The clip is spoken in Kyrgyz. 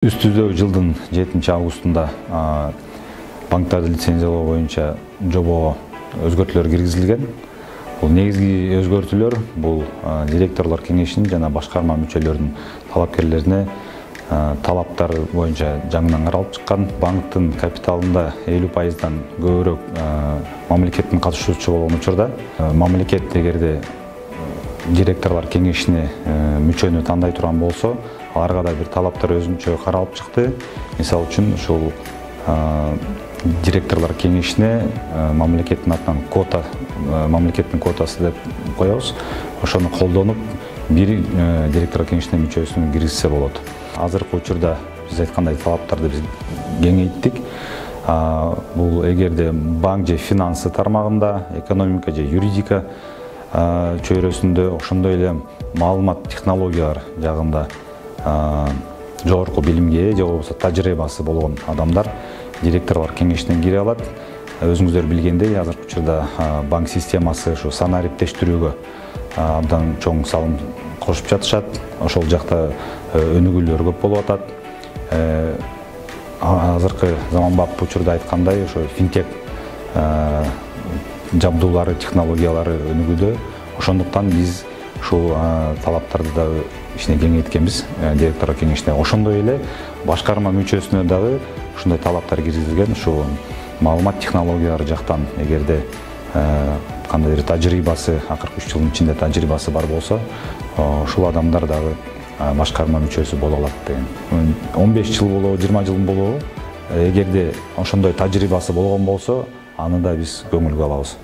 Үстүздө жылдын 7-августунда банктарды лицензиялоо боюнча жобого өзгөртүүлөр киргизилген. Бул негизги өзгөртүүлөр бул директорлор кеңешинин жана башкарма мүчөлөрүнүн талапкерлерине талаптар боюнча жаңынан каралып чыккан. Банктын капиталында 50%дан көбүрөөк мамлекеттин катышуучу болгон учурда мамлекет эгерде директорлор кеңешине мүчөнү тандай турган болсо, аларга да бир талаптар өзүнчө каралып чыкты. Мисалы үчүн ушул директорлор кеңешине мамлекеттин атынан квота, мамлекеттин квотасы деп коебуз. Ошону колдонуп, бир директорлор кеңешине мүчөсүн киргизсе болот. Азыркы учурда биз айткандай талаптарды биз кеңейттик. Бул эгерде банк же финансы тармагында, экономика же юридика чөйрөсүндө, ошондой эле маалымат технологиялар жагында жогорку билимге же болбосо тажрыйбасы болгон адамдар директорлор кеңешине кире алат. Өзүңүздөр билгендей, азыркы учурда банк системасы ушу санаа ириктештирүүгө абдан чоң салым кошуп жатышат. Ошол жакта өнүгүүлөр көп болуп атат. Азыркы заманбап учурда айткандай, ошо финтех жабдуулары, технологиялары өнүгүүдө. Ошондуктан биз ушул талаптарды да ичине кеңейткенбиз директорлор кеңешине. Ошондой эле башкарма мүчөсүнө дагы ушундай талаптар киргизилген. Ушу маалымат технологиялары жактан эгерде кандайдыр тажрыйбасы, акыркы 3 жылдын ичинде тажрыйбасы бар болсо, ушул адамдар дагы башкарма мүчөсү боло алат деген. 15 жыл болобу, 20 жыл болобу, эгерде ошондой тажрыйбасы болгон болсо, аны да биз көңүлгө алабыз.